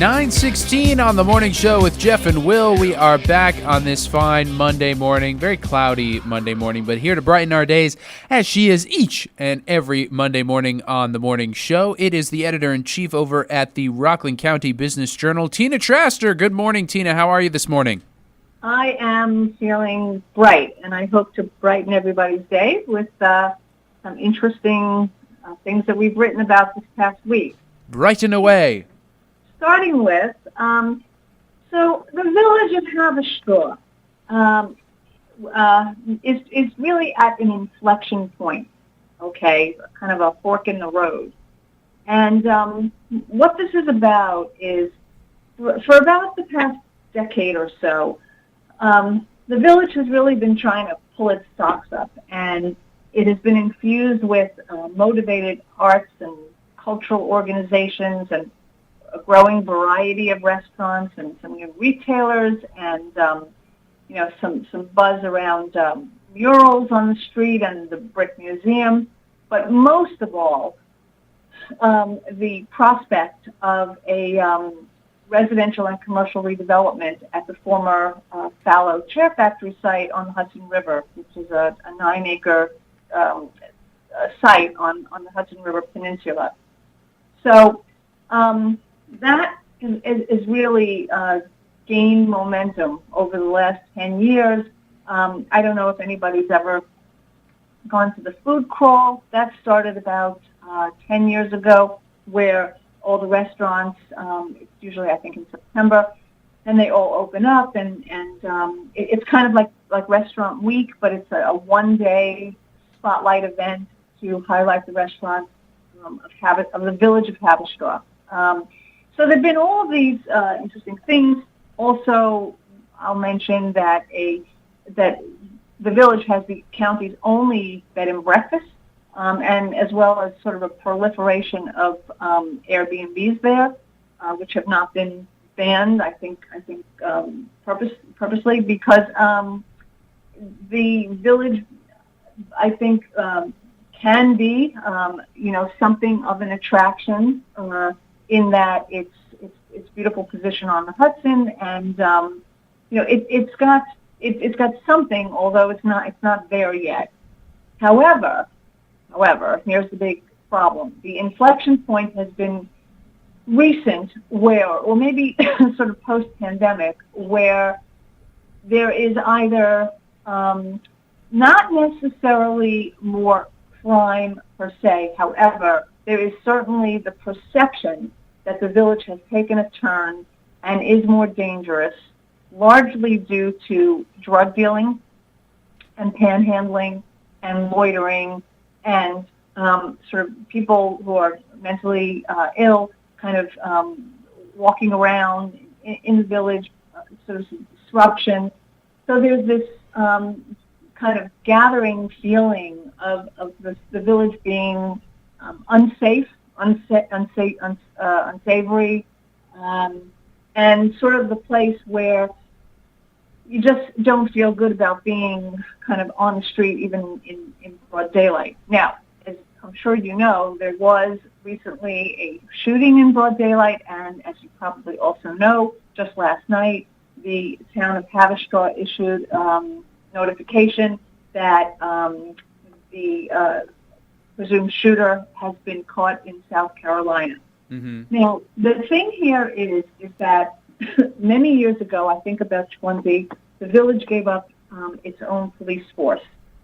9:16 on the morning show with Jeff and Will. We are back on this fine Monday morning, very cloudy Monday morning, but here to brighten our days as she is each and every Monday morning on the morning show. It is the editor-in-chief over at the Rockland County Business Journal, Tina Traster. Good morning, Tina. How are you this morning? I am feeling bright, and I hope to brighten everybody's day with some interesting things that we've written about this past week. Brighten away. Starting with, so the village of Haverstraw is really at an inflection point, okay, kind of a fork in the road. And what this is about is, for about the past decade or so, the village has really been trying to pull its socks up, and it has been infused with motivated arts and cultural organizations and a growing variety of restaurants and some new retailers and, some buzz around murals on the street and the Brick Museum. But most of all, the prospect of a residential and commercial redevelopment at the former Fallow Chair Factory site on the Hudson River, which is a 9-acre site on the Hudson River Peninsula. So that is really gained momentum over the last 10 years. I don't know if anybody's ever gone to the food crawl. That started about 10 years ago, where all the restaurants, it's usually I think in September, and they all open up, and it's kind of like Restaurant Week, but it's a one-day spotlight event to highlight the restaurants of the village of Haverstraw. So there have been all of these interesting things. Also, I'll mention that the village has the county's only bed and breakfast, and as well as sort of a proliferation of Airbnbs there, which have not been banned. I think purposely because the village, I think, can be something of an attraction. In that it's beautiful position on the Hudson, and it's got something, although it's not there yet. However, here's the big problem: the inflection point has been recent, or maybe sort of post-pandemic, where there is either not necessarily more crime per se. However, there is certainly the perception that the village has taken a turn and is more dangerous, largely due to drug dealing and panhandling and loitering and sort of people who are mentally ill kind of walking around in the village, sort of disruption. So there's this kind of gathering feeling of the village being unsavory, and sort of the place where you just don't feel good about being kind of on the street, even in broad daylight. Now, as I'm sure you know, there was recently a shooting in broad daylight, and as you probably also know, just last night, the town of Haverstraw issued notification that the presumed shooter has been caught in South Carolina. Mm-hmm. Now, the thing here is that many years ago, I think about 20, the village gave up its own police force,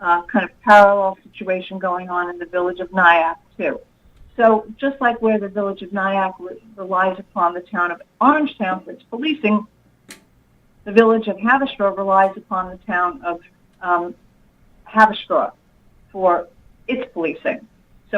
kind of parallel situation going on in the village of Nyack, too. So just like where the village of Nyack relies upon the town of Orangetown for its policing, the village of Haverstraw relies upon the town of Haverstraw for its policing. So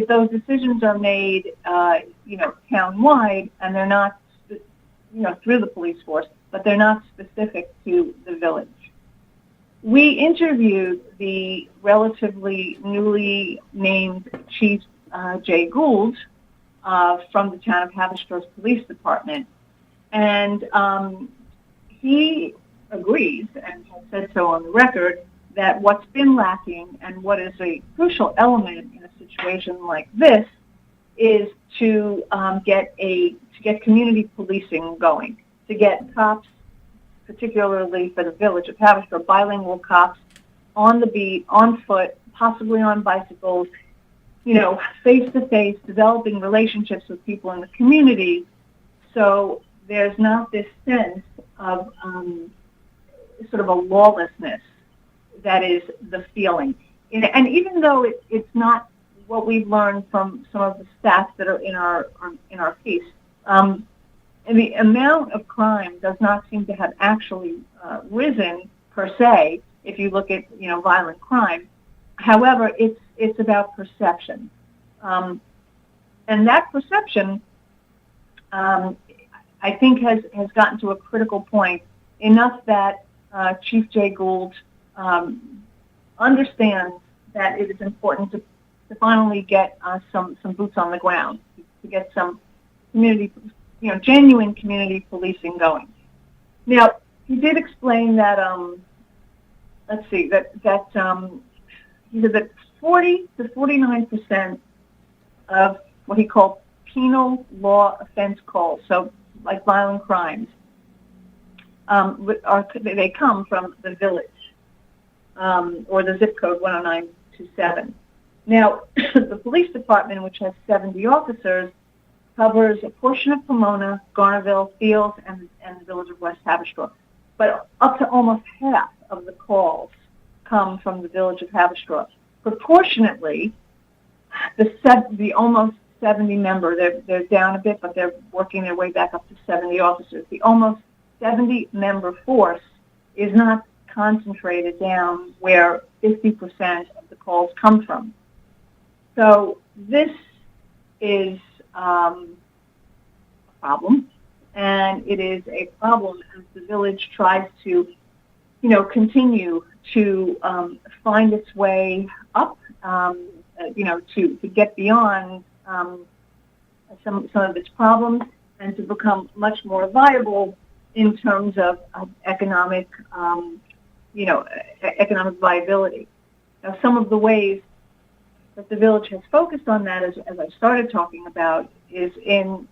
those decisions are made, town-wide, and they're not, through the police force, but they're not specific to the village. We interviewed the relatively newly named Chief Jay Gould from the town of Haverstraw's police department, and he agrees, and has said so on the record, that what's been lacking and what is a crucial element in a situation like this is to get community policing going, to get cops, particularly for the village of Haverstraw, bilingual cops on the beat, on foot, possibly on bicycles, face to face, developing relationships with people in the community. So there's not this sense of sort of a lawlessness that is the feeling. And even though it's not what we've learned from some of the stats that are in our piece, and the amount of crime does not seem to have actually risen per se. If you look at violent crime, however, it's about perception, and that perception, I think, has gotten to a critical point, enough that Chief Jay Gould understands that it is important to finally get some boots on the ground, to get some community, genuine community policing going. Now, he did explain that, he said that 40 to 49% of what he called penal law offense calls, so like violent crimes, they come from the village, or the zip code 10927. Now, the police department, which has 70 officers, covers a portion of Pomona, Garnerville, Fields, and the village of West Haverstraw. But up to almost half of the calls come from the village of Haverstraw. Proportionately, the almost 70 member, they're down a bit, but they're working their way back up to 70 officers. The almost 70 member force is not concentrated down where 50% of the calls come from. So this is a problem, and it is a problem as the village tries to, continue to find its way up, to get beyond some of its problems and to become much more viable in terms of economic, economic viability. Now, some of the ways that the village has focused on that, as I started talking about, is in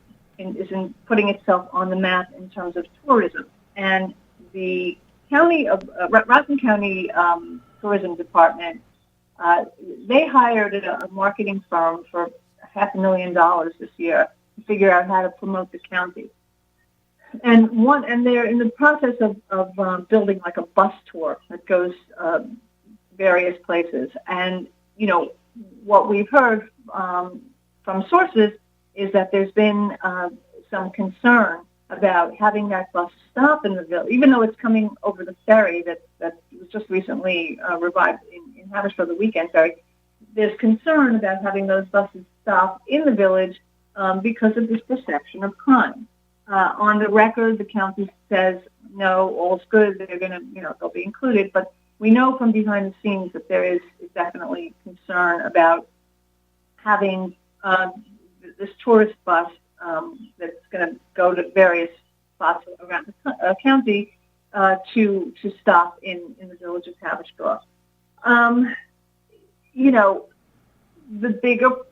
putting itself on the map in terms of tourism. And the county of Rockland County Tourism Department, they hired a marketing firm for $500,000 this year to figure out how to promote the county. And they're in the process of building like a bus tour that goes various places. And what we've heard from sources is that there's been some concern about having that bus stop in the village, even though it's coming over the ferry that was just recently revived in Haverstraw, the weekend ferry. There's concern about having those buses stop in the village because of this perception of crime. On the record, the county says, no, all's good, they're going to, they'll be included, but we know from behind the scenes that there is definitely concern about having this tourist bus that's going to go to various spots around the county to stop in the village of Haverstraw.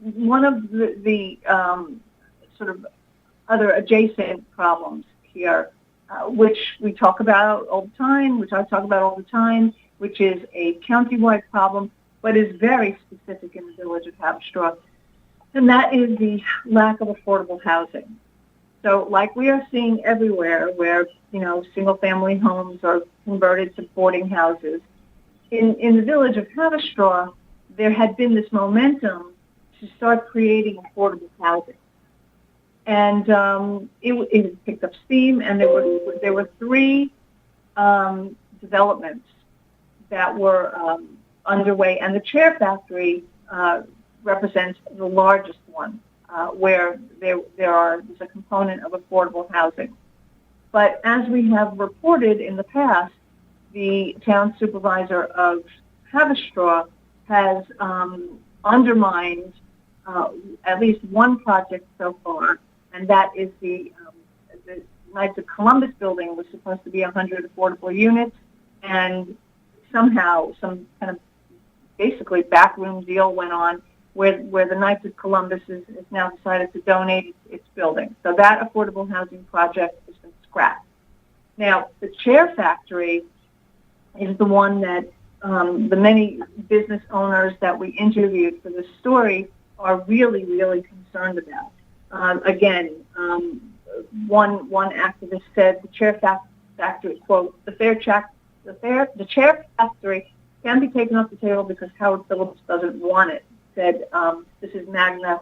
One of the sort of other adjacent problems here, which we talk about all the time, which I talk about all the time, which is a countywide problem, but is very specific in the village of Haverstraw, and that is the lack of affordable housing. So like we are seeing everywhere where, single-family homes are converted to boarding houses, in the village of Haverstraw, there had been this momentum to start creating affordable housing. And it picked up steam, and there were three developments that were underway, and the Chair Factory represents the largest one, where there's a component of affordable housing. But as we have reported in the past, the town supervisor of Haverstraw has undermined at least one project so far, and that is the Knights of Columbus building was supposed to be 100 affordable units, and somehow some kind of basically backroom deal went on, where the Knights of Columbus is now decided to donate its building. So that affordable housing project has been scrapped. Now, the chair factory is the one that the many business owners that we interviewed for this story are really, really concerned about. Again, one activist said the chair factory, quote, the chair factory can be taken off the table because Howard Phillips doesn't want it. Said this is Magna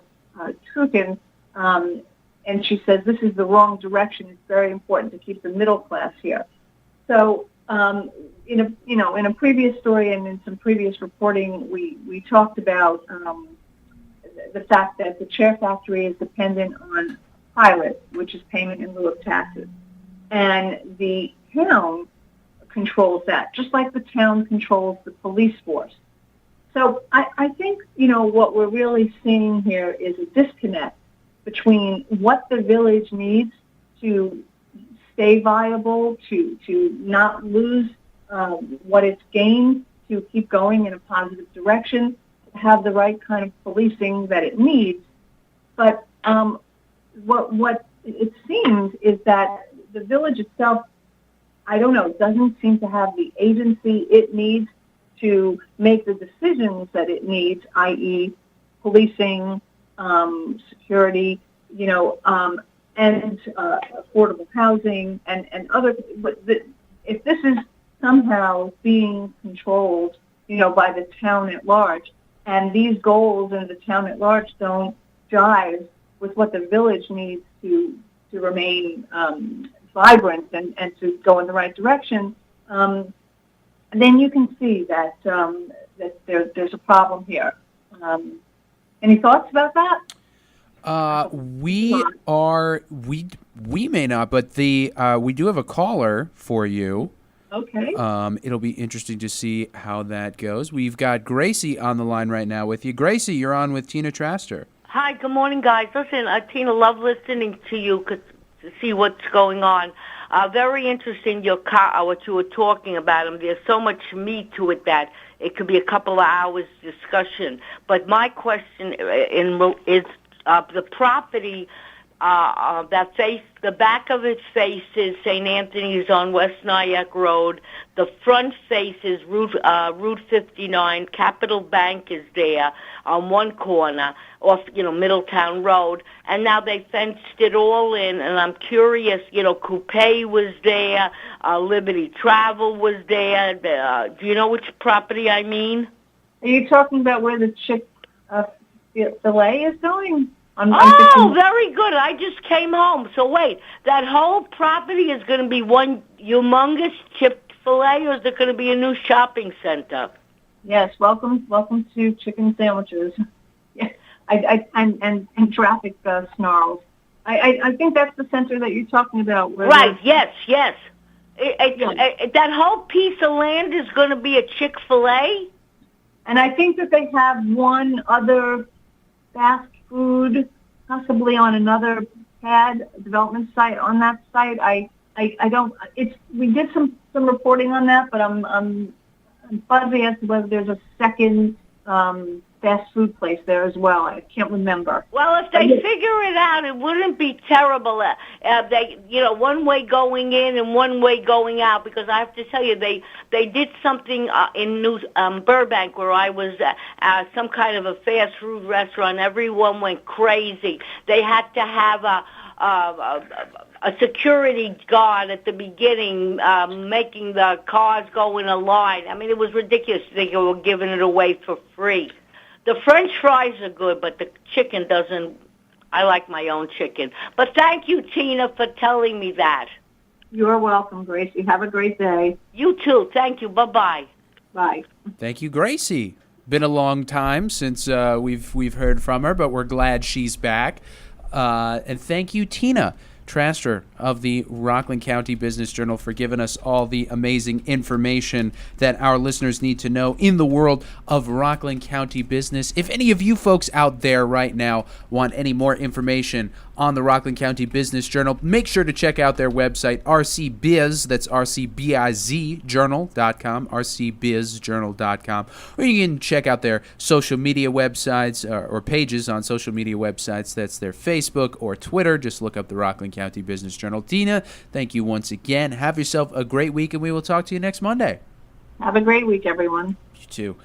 Trukin, and she says this is the wrong direction. It's very important to keep the middle class here. So in a previous story and in some previous reporting, we talked about the fact that the chair factory is dependent on pilot, which is payment in lieu of taxes, and the town controls that, just like the town controls the police force. So I think, what we're really seeing here is a disconnect between what the village needs to stay viable, to not lose what it's gained, to keep going in a positive direction, to have the right kind of policing that it needs. But what it seems is that the village itself, I don't know, doesn't seem to have the agency it needs to make the decisions that it needs, i.e. policing, security, and affordable housing and other. If this is somehow being controlled, by the town at large, and these goals in the town at large don't jive with what the village needs to remain vibrant and to go in the right direction, then you can see that there's a problem here. Any thoughts about that? We may not, but we do have a caller for you. Okay. It'll be interesting to see how that goes. We've got Gracie on the line right now with you. Gracie, you're on with Tina Traster. Hi, good morning, guys. Listen, Tina, love listening to you to see what's going on. Very interesting what you were talking about. There's so much meat to it that it could be a couple of hours discussion. But my question is the property the back of it faces St. Anthony's on West Nyack Road. The front faces Route 59. Capital Bank is there on one corner off, Middletown Road. And now they fenced it all in. And I'm curious, Coupe was there, Liberty Travel was there. Do you know which property I mean? Are you talking about where the Chick-fil-A is going? Very good. I just came home. So wait, that whole property is going to be one humongous Chick-fil-A, or is there going to be a new shopping center? Yes, welcome to chicken sandwiches. Yeah, and traffic snarls. I think that's the center that you're talking about. Right. Yes. That whole piece of land is going to be a Chick-fil-A. And I think that they have one other fast food, possibly on another pad development site on that site. I don't. We did some reporting on that, but I'm fuzzy as to whether there's a second fast food place there as well. I can't remember. Well, if they figure it out, it wouldn't be terrible. They, one way going in and one way going out. Because I have to tell you, they did something in Burbank where I was some kind of a fast food restaurant. Everyone went crazy. They had to have a security guard at the beginning, making the cars go in a line. I mean, it was ridiculous. They were giving it away for free. The French fries are good, but the chicken doesn't. I like my own chicken. But thank you, Tina, for telling me that. You're welcome, Gracie. Have a great day. You too. Thank you. Bye-bye. Bye. Thank you, Gracie. Been a long time since we've heard from her, but we're glad she's back. And thank you, Tina Traster of the Rockland County Business Journal, for giving us all the amazing information that our listeners need to know in the world of Rockland County business. If any of you folks out there right now want any more information on the Rockland County Business Journal. Make sure to check out their website, RCBiz, that's RCBIZ journal.com, RCBizjournal.com, or you can check out their social media websites or pages on social media websites. That's their Facebook or Twitter. Just look up the Rockland County Business Journal. Tina, thank you once again. Have yourself a great week, and we will talk to you next Monday. Have a great week, everyone. You too.